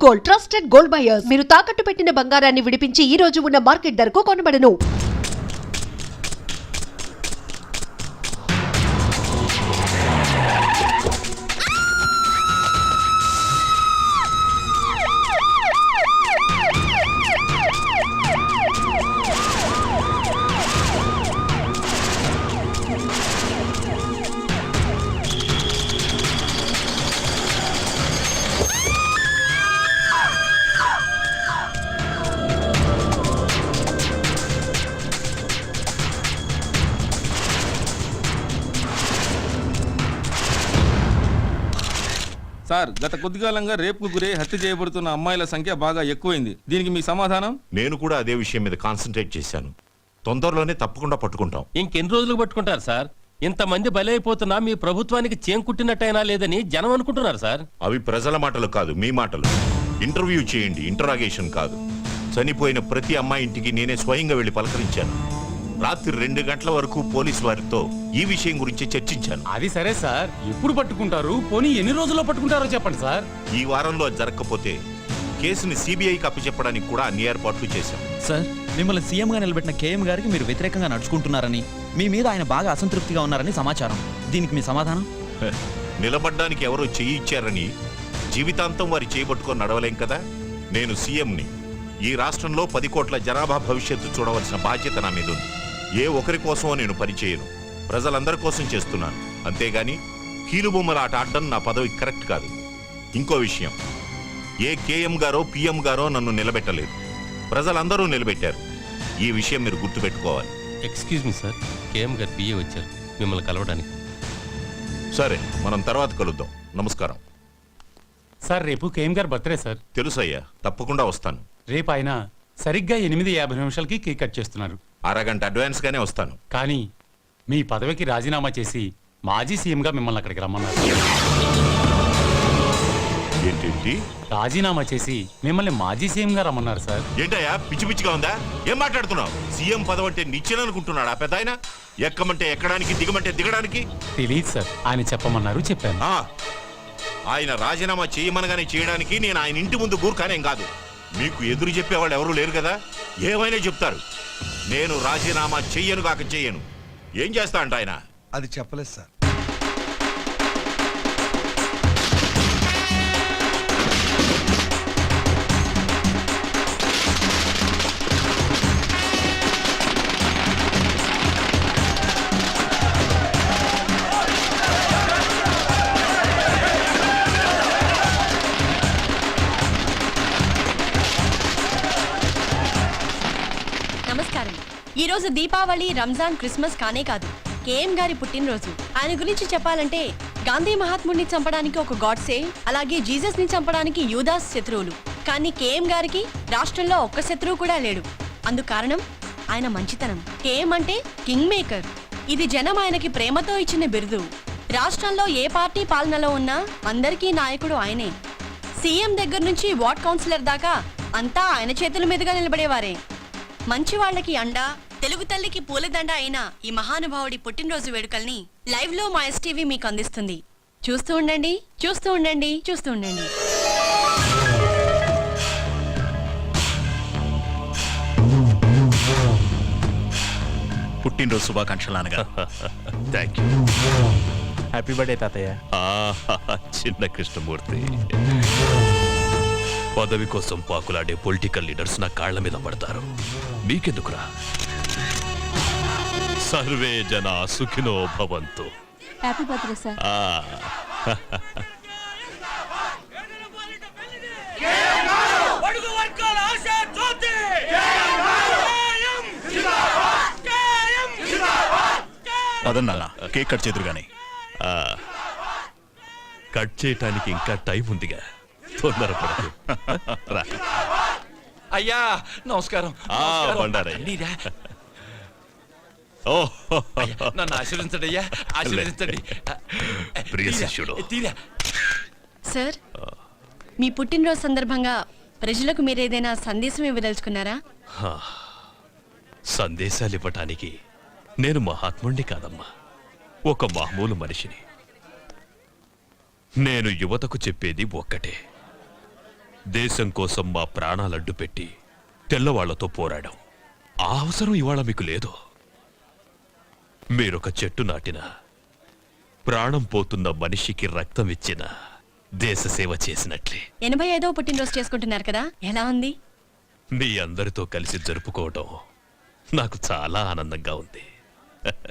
Gold, trusted gold buyers. మీరు తాకట్టు పెట్టిన బంగారాన్ని విడిపించి ఈ రోజు ఉన్న మార్కెట్ ధరకు కొనబడను. సార్, గత కొద్దికాలంగా రేపుకు గురై హత్య చేయబడుతున్న అమ్మాయిల సంఖ్య బాగా ఎక్కువైంది. దీనికి మీ సమాధానం? నేను కూడా అదే విషయం మీద కాన్సన్ట్రేట్ చేశాను. తొందరలోనే తప్పకుండా పట్టుకుంటాం. ఇంకెన్ని రోజులకు పట్టుకుంటారు సార్? ఇంతమంది బలైపోతున్నా మీ ప్రభుత్వానికి చేంకుట్టినట్టయినా లేదని జనం అనుకుంటున్నారు సార్. అవి ప్రజల మాటలు కాదు, మీ మాటలు. ఇంటర్వ్యూ చేయండి, ఇంటరాగేషన్ కాదు. చనిపోయిన ప్రతి అమ్మాయి ఇంటికి నేనే స్వయంగా వెళ్లి పలకరించాను. రాత్రి 2 గంటల వరకు పోలీసు వారితో ఈ విషయం గురించి చర్చించాను. అది సరే సార్, ఎప్పుడు పట్టుకుంటారు? పోనీ ఎన్ని రోజుల్లో పట్టుకుంటారో చెప్పండి సార్. ఈ వారంలో జరగకపోతే కేసుని సిబిఐకి అప్పచెప్పడానికి కూడా అన్ని ఏర్పాట్లు చేశాం. సార్, మిమ్మల్ని సీఎంగా నిలబెట్టిన కేఎం గారికి మీరు వ్యతిరేకంగా నడుచుకుంటున్నారని, మీ మీద ఆయన బాగా అసంతృప్తిగా ఉన్నారని సమాచారం. దీనికి మీ సమాధానం? నిలబడ్డానికి ఎవరో చెయ్యి ఇచ్చారని జీవితాంతం వారి చేయబట్టుకొని నడవలేం కదా. నేను సీఎంని. ఈ రాష్ట్రంలో 10 కోట్ల జనాభా భవిష్యత్తు చూడవలసిన బాధ్యత నా మీద ఉంది. ఏ ఒకరి కోసమో నేను పనిచేయను, ప్రజలందరి కోసం చేస్తున్నాను. అంతేగాని కీలుబొమ్మల ఆట ఆడడం నా పదవి కరెక్ట్ కాదు. ఇంకో విషయం, ఏ కేఎం గారో పిఎం గారో నన్ను నిలబెట్టలేదు, ప్రజలందరూ నిలబెట్టారు. ఈ విషయం మీరు గుర్తుపెట్టుకోవాలి. ఎక్స్క్యూజ్ మీ సార్, కేఎం గారు పిఏ వచ్చారు మిమ్మల్ని కలవడానికి. సరే, మనం తర్వాత కలుద్దాం. నమస్కారం. సార్, రేపు కేఎం గారు బర్త్డే సార్. తెలుసయ్యా, తప్పకుండా వస్తాను. రేపు ఆయన సరిగ్గా 8:50 కేక్ కట్ చేస్తున్నారు. అరగంట అడ్వాన్స్ గానే వస్తాను. కానీ మీ పదవికి రాజీనామా చేసి మాజీ సీఎంగా మిమ్మల్ని అక్కడికి రమ్మన్నారు. ఏంటి? రాజీనామా చేసి మిమ్మల్ని మాజీ సీఎంగా రమ్మన్నారు సార్. ఏంటయ్యా, పిచ్చి పిచ్చిగా ఉందా? ఏం మాట్లాడుతున్నావు? సీఎం పదవి అంటే నిచ్చెననుకుంటున్నాడా పెద్ద ఆయన? ఎక్కమంటే ఎక్కడానికి, దిగమంటే దిగడానికి? తెలియదు సార్, ఆయన చెప్పమన్నారు, చెప్పాను. ఆయన రాజీనామా చేయమనగానే చేయడానికి నేను ఆయన ఇంటి ముందు గూర్ఖానేం కాదు. మీకు ఎదురు చెప్పేవాళ్ళు ఎవరూ లేరు కదా, ఏమైనా చెప్తారు. నేను రాజీనామా చెయ్యను కాక చెయ్యను. ఏం చేస్తా అంట ఆయన? అది చెప్పలేదు సార్. నమస్కారం. ఈ రోజు దీపావళి, రంజాన్, క్రిస్మస్ కానే కాదు, కేఎం గారి పుట్టినరోజు. ఆయన గురించి చెప్పాలంటే గాంధీ మహాత్ముడిని చంపడానికి ఒక గాడ్సే, అలాగే జీసస్ ని చంపడానికి యూదాస్ శత్రువులు. కానీ కేఎం గారికి రాష్ట్రంలో ఒక్క శత్రువు కూడా లేడు. అందుకు కారణం ఆయన మంచితనం. కేఎం అంటే కింగ్ మేకర్. ఇది జనం ఆయనకి ప్రేమతో ఇచ్చిన బిరుదు. రాష్ట్రంలో ఏ పార్టీ పాలనలో ఉన్నా అందరికీ నాయకుడు ఆయనే. సీఎం దగ్గర నుంచి వార్డ్ కౌన్సిలర్ దాకా అంతా ఆయన చేతుల మీదుగా నిలబడేవారే. మంచి వాళ్ళకి అండ, తెలుగు తల్లికి పూలదండ అయిన ఈ మహానుభావుడి పుట్టినరోజు వేడుకల్ని లైవ్ లో మా ఎస్టీవీ మీకు అందిస్తుంది. చూస్తూ ఉండండి, చూస్తూ ఉండండి, చూస్తూ ఉండండి. పుట్టినరోజు శుభాకాంక్షలు నాన్నగారు. Thank you. హ్యాపీ బర్త్డే తాతయ్య. చిన్న కృష్ణమూర్తి, పదవి కోసం పాకులాడే పొలిటికల్ లీడర్స్ నా కాళ్ల మీద పడతారు, మీకెందుకురా? సర్వే జన సుఖినో భవంతు. Happy birthday sir. పదన్నాన్న, కేక్ కట్ చేదురు గాని. కట్ చేయటానికి ఇంకా టైం ఉందిగా, తొందరపడదు. అయ్యా నమస్కారం. నన్ను ఆశీర్వదించండి అయ్యా, ఆశీర్వదించండి. ప్రియ శిష్యుడు. సార్, మీ పుట్టినరోజు సందర్భంగా ప్రజలకు మీరేదైనా సందేశం ఇవ్వదలుచుకున్నారా? సందేశాలు ఇవ్వటానికి నేను మహాత్ముణ్ణి కాదమ్మా, ఒక మామూలు మనిషిని. నేను యువతకు చెప్పేది ఒక్కటే, దేశం కోసం మా ప్రాణాలడ్డు పెట్టి తెల్లవాళ్లతో పోరాడాం. ఆ అవసరం ఇవాళ మీకు లేదు. మీరొక చెట్టు నాటిన, ప్రాణం పోతున్న మనిషికి రక్తం ఇచ్చిన, దేశ సేవ చేసినట్లే. 85వ పుట్టినరోజు చేసుకుంటున్నారు కదా, ఎలా ఉంది? మీ అందరితో కలిసి జరుపుకోవడం నాకు చాలా ఆనందంగా ఉంది.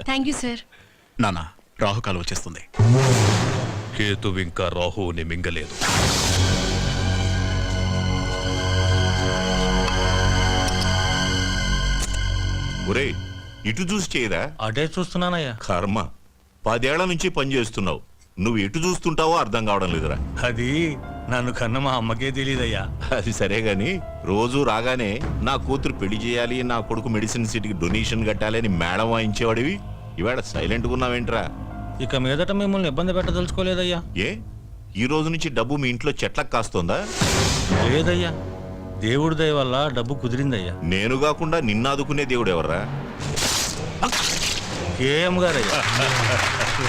Thank you sir. నాన్న రాహుకాలం వచ్చేస్తుంది. కేతు ఇంకా రాహువుని మింగలేదు. ఒరే, ఇటు చూసి చేయరా. అటే చూస్తున్నానయ్యా. కర్మ, 10 ఏళ్ల నుంచి పని చేస్తున్నావు. నువ్వు ఎటు చూస్తుంటావో అర్థం కావడం లేదురా. అది నన్ను కన్న మా అమ్మకే తెలియదయ్యా. అది సరే గాని, రోజు రాగానే నా కూతురు పెళ్లి చేయాలి, నా కొడుకు మెడిసిన్ సీట్కి డొనేషన్ కట్టాలి అని మేడం వాయించేవాడివి. ఇవాళ సైలెంట్గా ఉన్నావేంట్రా? ఇక మీదట మిమ్మల్ని ఇబ్బంది పెట్టదలుచుకోలేదయ్యా. ఏ, ఈ రోజు నుంచి డబ్బు మీ ఇంట్లో చెట్లకు కాస్తోందా? లేదయ్యా, దేవుడి దయ వల్ల డబ్బు కుదిరిందయ్యా. నేను కాకుండా నిన్ను ఆదుకునే దేవుడు ఎవర్రా? కేఎం గారయ్యా.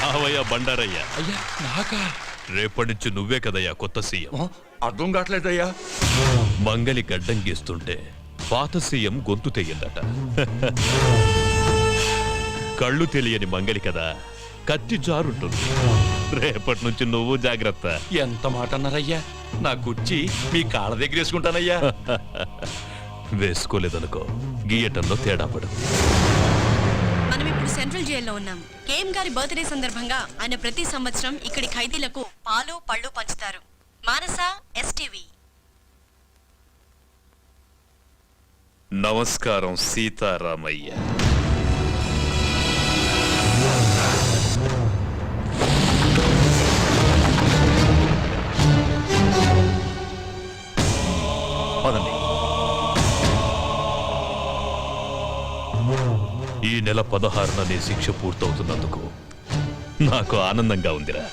రావయ్యా బండారయ్యా, అయ్యా నాకా? రేపటి నుంచి నువ్వే కదయ్యా కొత్త సీఎం. అర్థం కావట్లేదయ్యా. మంగలి గడ్డం గీస్తుంటే పాత సీఎం గొంతు తెయ్యిందట. కళ్ళు తెలియని మంగలి కదా, కత్తి జారుంటుంది. రేపటి నుంచి నువ్వు జాగ్రత్త. ఎంత మాట అన్నారయ్యా? నా కుర్చీ మీ కాళ్ళ దగ్గర వేసుకుంటానయ్యా. వేసుకోలేదనుకో, గీయటంలో తేడా పడదు. మనం ఇప్పుడు సెంట్రల్ జైల్లో ఉన్నాం. కేఎం గారి బర్త్డే సందర్భంగా ఆయన ప్రతి సంవత్సరం ఇక్కడి ఖైదీలకు పాలు పళ్ళు పంచుతారు. మానస, ఎస్టీవీ. నమస్కారం సీతారామయ్య. పదండి. ఈ నెల 16న నీ శిక్ష పూర్తవుతున్నందుకు నాకు ఆనందంగా ఉందిరా.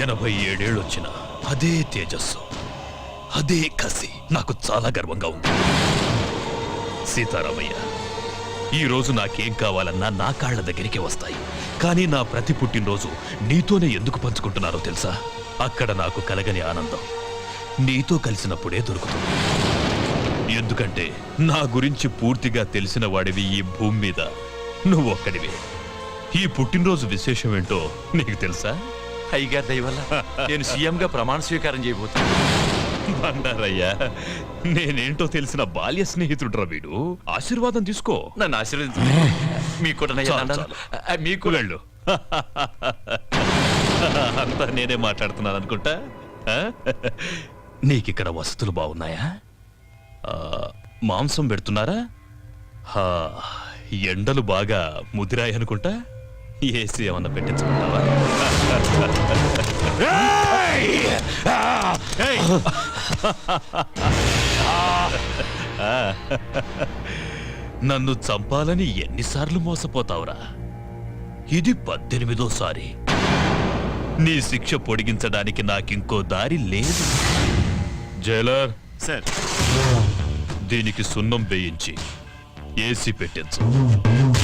87 ఏళ్ళొచ్చిన అదే తేజస్సు, అదే కసి నాకు చాలా గర్వంగా ఉంది. సీతారామయ్య, ఈ రోజు నాకేం కావాలన్నా నా కాళ్ల దగ్గరికి వస్తాయి. కానీ నా ప్రతి పుట్టినరోజు నీతోనే ఎందుకు పంచుకుంటున్నారో తెలుసా? అక్కడ నాకు కలగని ఆనందం నీతో కలిసినప్పుడే దొరుకుతుంది. ఎందుకంటే నా గురించి పూర్తిగా తెలిసిన వాడివి ఈ భూమి మీద నువ్వొక్కడివే. ఈ పుట్టినరోజు విశేషం ఏంటో నీకు తెలుసా? అయ్యగారి దయ వల్ల నేను సీఎంగా ప్రమాణ స్వీకారం చేయబోతున్నాను. బండారయ్యా, నేనేంటో తెలిసిన బాల్య స్నేహితుడురా వీడు. ఆశీర్వాదం తీసుకో. నన్ను ఆశీర్వదించండి. మీకు కూడా నయ్యా చాలు, దండాలు. మీకు వెళ్ళు. అంతా నేనే మాట్లాడుతున్నాను అనుకుంటా. ఆ? నీకిక్కడ వసతులు బాగున్నాయా? మాంసం పెడుతున్నారా? ఎండలు బాగా ముదిరాయి అనుకుంటా. ఏసీ ఏమన్నా పెట్టించుకుంటావా? నన్ను చంపాలని ఎన్నిసార్లు మోసపోతావురా? ఇది 18వ సారి. నీ శిక్ష పొడిగించడానికి నాకింకో దారి లేదు. జైలర్ సార్, దీనికి సున్నం వేయించి ఏసీ పెట్టించు.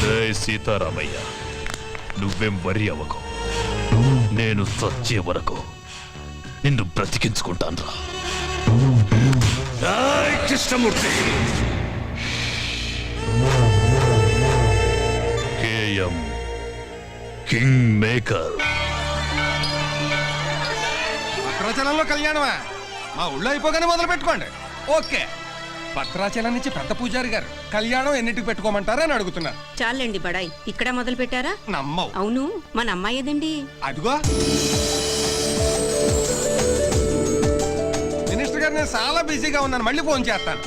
జై సీతారామయ్య, నువ్వేం వరి అవ్వకు. నేను చచ్చే వరకు నిన్ను బ్రతికించుకుంటాను రా. కృష్ణమూర్తి. KM king maker. భద్రాచలంలో కళ్యాణమా? మా ఊళ్ళో అయిపోగానే మొదలు పెట్టుకోండి. ఓకే. భద్రాచలం నుంచి పెద్ద పూజారి గారు కళ్యాణం ఎన్నిటికి పెట్టుకోమంటారా అని అడుగుతున్నారు. చాలండి బడాయ్, ఇక్కడ మొదలు పెట్టారా? నమ్మవు. అవును, మన అమ్మాయి ఏదండి? అదిగో మినిస్టర్ గారు, నేను చాలా బిజీగా ఉన్నాను, మళ్ళీ ఫోన్ చేస్తాను.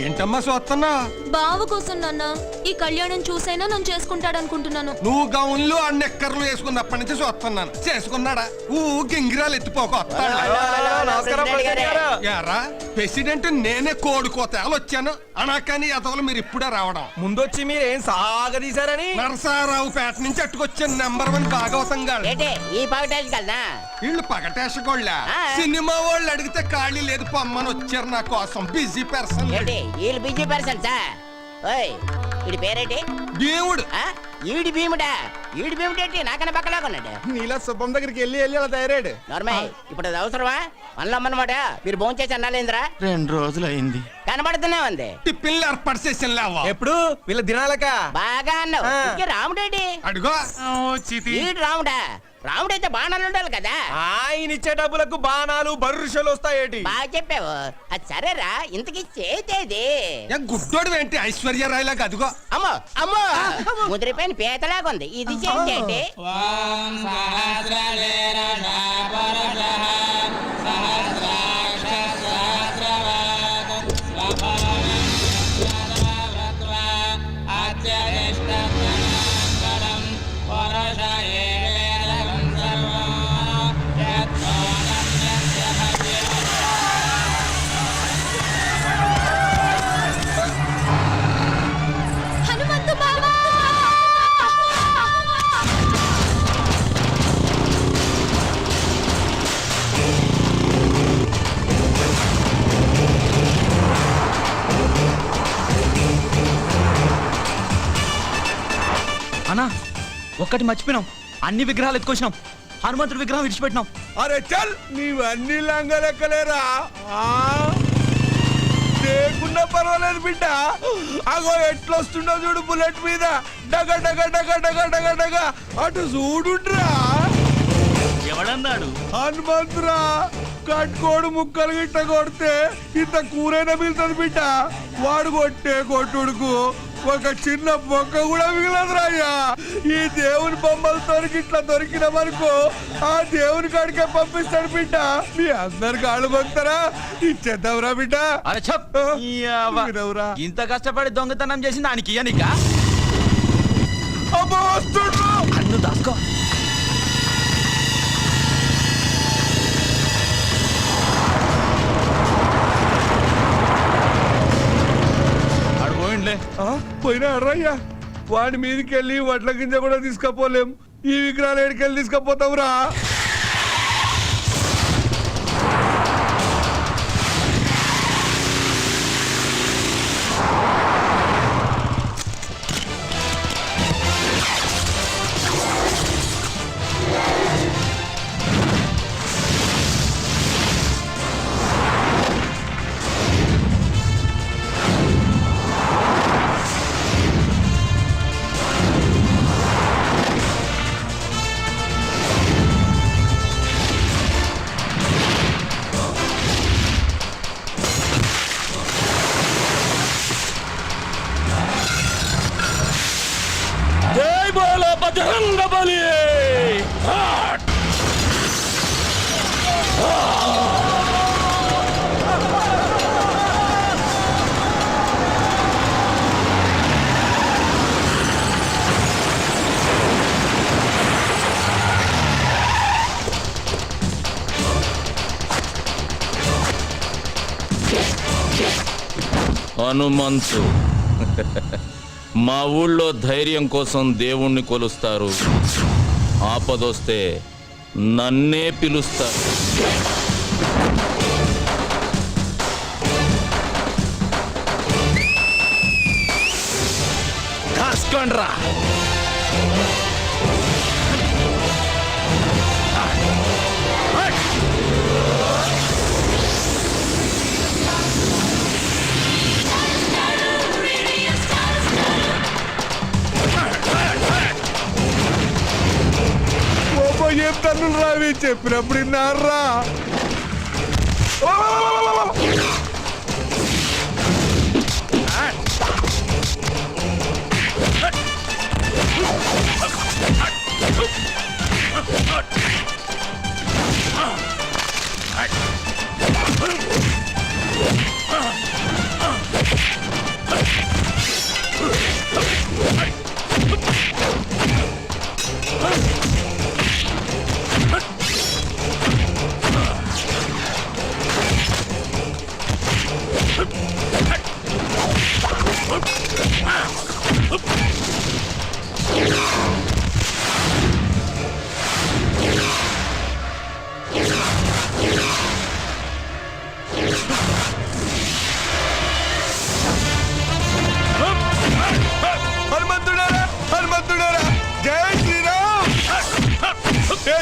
ఏంటమ్మా చూస్తున్నా? బావ కోసం నాన్న, ఈ కళ్యాణం చూసైనా నన్ను చేసుకుంటాడనుకుంటున్నాను. నువ్వు గౌన్లు ఆ నెక్కర్లు వేసుకున్నప్పటి నుంచి చూస్తున్నాను. చేసుకున్నాడా? గింగిరాలు ఎత్తిపోక యారా ప్రెసిడెంట్ నేనే కోడుకోతేలు వచ్చాను అనకాని అతలు మీరు ఇప్పుడే రావడం. ముందొచ్చి మీరేం సాగదీశారని నరసారావు పేట నుంచి అట్టుకొచ్చాను. నంబర్ 1 భాగవతం గారు. వీళ్ళు పగటేసుకోళ్ళ సినిమా వాళ్ళు అడిగితే ఖాళీ లేదు పొమ్మని వచ్చారు నా కోసం. Busy person. ఓయ్ వీడి పేరేంటి? దేవుడు ఈడి భీముడా? ఈడి భీముడేంటి నాకన్నా పక్కలాగా ఉన్నాడు? నీలా శుభం దగ్గరికి వెళ్ళి అలా తయారాడు. నార్మల్ ఇప్పుడు అది అవసరమా? అన్నమాట మీరు భోంచేసి అన్నాలేంద్రా? 2 రోజులు అయింది. కనబడుతూనే ఉంది. టిఫిన్లు ఏర్పాటు చేసాను ఎప్పుడు వీళ్ళ దినాలక బాగా అన్నావు. ఇంకే రాముడేంటి? అడుగో ఈడు రాముడా? రాముడైతే బాణాలు ఉండాలి కదా. ఆయన ఇచ్చే డబ్బులకు బాణాలు బర్రుషలు వస్తాయేటి? బాగా చెప్పావు. అది సరేరా, ఇంతకీ చేతేది గుడ్డోడు ఏంటి ఐశ్వర్య రాయ్ లాగా? అదిగో అమ్మో అమ్మో ముదిరిపోయిన పీతలాగా ఉంది. ఇది చేతేటి? హనుమంతు బావా! అన్నా ఒక్కటి మర్చిపోయినాం, అన్ని విగ్రహాలు ఎత్తుకొచ్చినాం, హనుమంతుడి విగ్రహం విడిచిపెట్టినాం. అరే చల్, నీవన్నీ లంగలెక్కలేరా? లేకున్నా పర్వాలేదు బిడ్డ. అగో ఎట్లొస్తుండో చూడు బుల్లెట్ మీద, డగ డగ డగ డగ డగ డగ. అటు చూడుండ్రా. ఎవడన్నాడు? హనుమంతురా. కట్టుకోడు ముక్కలు గిట్ట కొడితే ఇంత కూరైనా మిగులుతుంది బిడ్డ. వాడు కొట్టే కొట్టుడుకు ఒక చిన్న బొక్క కూడా మిగలదురా అయ్యా. ఈ దేవుని బొమ్మలతో ఇట్లా దొరికినామనుకో, ఆ దేవుని కాడికే పంపిస్తాడు బిడ్డ. మీ అందరు కాళ్ళు పొందుతారా? ఇచ్చేద్దాంరా బిడ్డ. అరే చెప్, ఇంత కష్టపడి దొంగతనం చేసింది దానికి ఇయ్యనిక? అబ్బో వస్తుండ్రు. అన్ను దాసుకో. పోయినా అర్రయ్యా. వాడి మీదకి వెళ్ళి వడ్ల గింజ కూడా తీసుకపోలేం. ఈ విగ్రహాలు ఎడికెళ్ళి తీసుకపోతావురా? జై బోలో బజరంగ బలి! హనుమంతు, మా ఊళ్ళో ధైర్యం కోసం దేవుణ్ణి కొలుస్తారు, ఆపదొస్తే నన్నే పిలుస్తారు. కాసుకోండ్రా. ఏం తన్నులు రావి చెప్పినప్పుడు విన్నారా?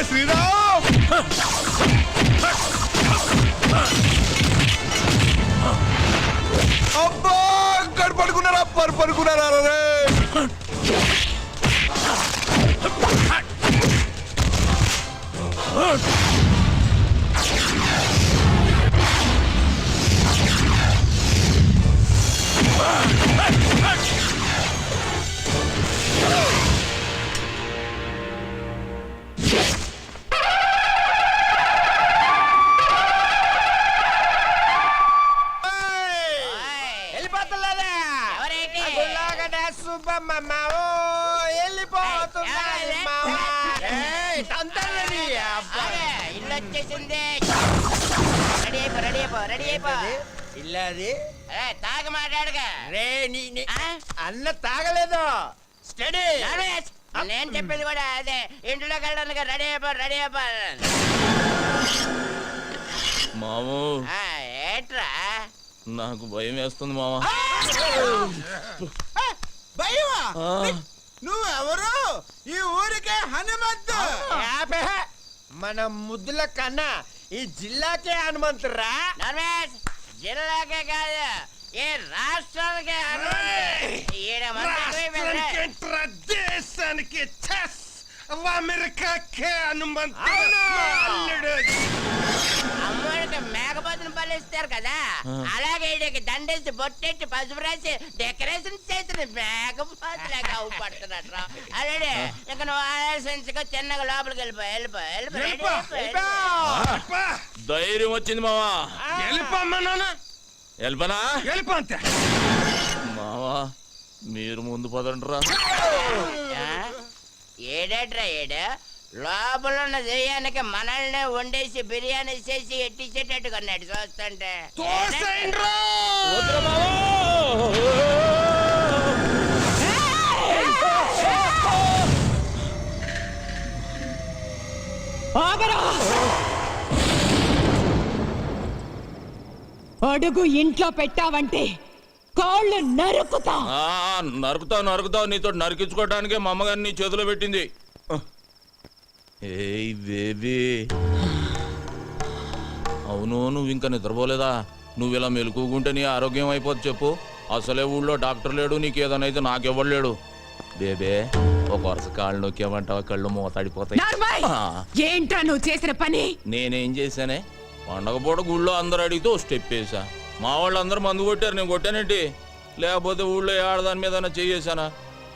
శ్రీరామ్ అబ్బా పడుకున్నారా పడుకున్నారా రే ఇల్లు వచ్చేసింది. రెడీ అయిపో ఇల్లది తాగ మాట్లాడగా రే అన్న తాగలేదు స్టడీ. నేను చెప్పేది కూడా అదే, ఇంట్లోకి వెళ్ళడానికి రెడీ అయిపో. మాము ఏట్రా నాకు భయం వేస్తుంది మామ. భయమా నువ్వెవరు? ఈ ఊరికే హనుమంతు. మన ముద్దుల కన్నా ఈ జిల్లాకే హనుమంతురా. నర్వేష్ జిల్లాకే కాదు, ఏ రాష్ట్రానికే దేశానికి అమెరికాకే హనుమంతు. అమ్మడికి మేకపోతుని పలిస్తారు కదా, అలాగే ఈడికి దండేసి బొట్టెట్టి పసుపు రాసి డెకరేషన్ చేసిన మేకపోతులాగా అవుపడుతున్నట్టు. అలాగే ఇక నువ్వు ఆలోచించుకో, చిన్నగా లోపలికి వెళ్ళిపో. ధైర్యం వచ్చింది మావా. వెళ్ళిపనా వెళ్ళిపోతే మావా, మీరు ముందు పదండ్రా. ఏడేట్రా ఏడు లోపల ఉన్న దెయ్యానికి మనల్ని వండేసి బిర్యానీ చేసి ఎట్టించేటట్టు కొన్నాడు చూస్తుంటే. అడుగు ఇంట్లో పెట్టావంటే కాళ్ళు నరుకుతా. నరుకుతావు నీతో నరికించుకోవడానికే మా అమ్మగారిని నీ చేతిలో పెట్టింది. ఏయ్ బేబీ, అవును నువ్వు ఇంకా నిద్రపోలేదా? నువ్వు ఇలా మెలుకుంటే నీ ఆరోగ్యం అయిపోద్ది చెప్పు. అసలే ఊళ్ళో డాక్టర్ లేడు, నీకు ఏదైతే నాకెవ్వలేడు. బేబే ఒక వరుస కాళ్ళు నొక్కేమంటావా, కళ్ళు మూతాడిపోతాయి. ఏంట్రా నువ్వు చేసిన పని? నేనేం చేశానే? పండగ పూట గుళ్ళో అందరూ అడిగితే ఓ స్టెప్ వేసా. మా వాళ్ళు అందరూ మందు కొట్టారు, నేను కొట్టానేంటి? లేకపోతే ఊళ్ళో ఆడదాని మీద చేసానా?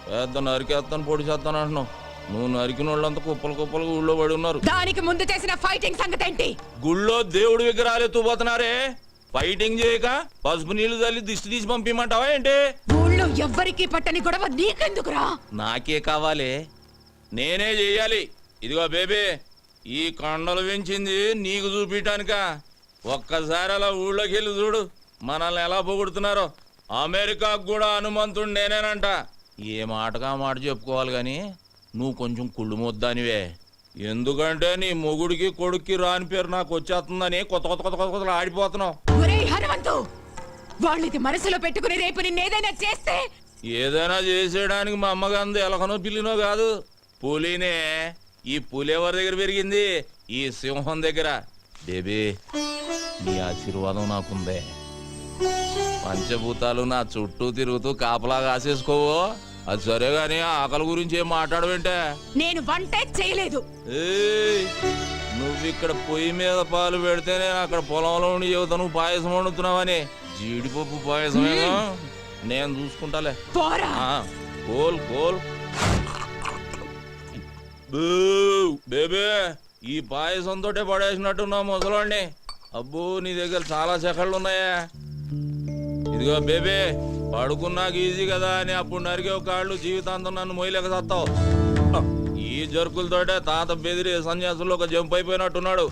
పెద్ద నరికేస్తాను పొడి చేస్తాను అంటున్నావు. నువ్వు నరికిన వాళ్ళంతా కుప్పలు ఊళ్ళో పడి ఉన్నారు. దానికి ముందు చేసిన ఫైటింగ్ సంగతి ఏంటి? గుళ్ళో దేవుడి విగ్రహాలు ఎత్తుపోతున్నారే, ఫైటింగ్ చేయక పసుపు నీళ్లు చల్లి దిష్టి తీసి పంపిమంటావా ఏంటి? ఊళ్ళో ఎవ్వరికి పట్టని గొడవ నీకెందుకురా? నాకే కావాలి, నేనే చెయ్యాలి. ఇదిగో బేబీ, ఈ కొండలు పెంచింది నీకు చూపించటానిక. ఒక్కసారి అలా ఊళ్ళోకి వెళ్ళి చూడు, మనల్ని ఎలా పొగుడుతున్నారో. అమెరికాకు కూడా హనుమంతుడు నేనేనంట. ఏ మాటగా మాట చెప్పుకోవాలి గాని నువ్వు కొంచెం కుళ్ళు మొద్దానివే. ఎందుకంటే నీ మొగుడికి కొడుక్కి రాని పేరు నాకు వచ్చేస్తుందని కొత్త ఆడిపోతున్నావు. హనుమంతు, వాళ్ళది మనసులో పెట్టుకుని రేపు నిన్నేదైనా చేస్తే? ఏదైనా చేసేయడానికి మా అమ్మగాంది ఎలకనో పిల్లినో కాదు, పులినే. ఈ పులి ఎవరి దగ్గర పెరిగింది? ఈ సింహం దగ్గర. బేబీ, నీ ఆశీర్వాదం నాకుందే. పంచభూతాలు నా చుట్టూ తిరుగుతూ కాపలా కాసేసుకోవో. అది సరే గాని ఆకలి గురించి ఏం మాట్లాడవేంటే? నేను వంటే చేయలేదు. నువ్విక్కడ పొయ్యి మీద పాలు పెడితే నేను అక్కడ పొలంలో ఉండి చెబుతా నువ్వు పాయసం వండుతున్నావని. జీడిపప్పు పాయసమేగా, నేను చూసుకుంటాలే. కోల్ బేబే, ఈ పాయసంతో పడేసినట్టున్నా ముసలాన్ని. అబ్బో, నీ దగ్గర చాలా సెకళ్ళు ఉన్నాయా? ఇదిగో బేబే, పడుకున్నాక ఈజీ కదా అని అప్పుడు నరికే కాళ్ళు జీవితాంతం నన్ను మొయ్యలేక సత్తావు. ఈ జరుకులతోటే తాత బెదిరి సన్యాసుల్లో ఒక జంప్ అయిపోయినట్టున్నాడు.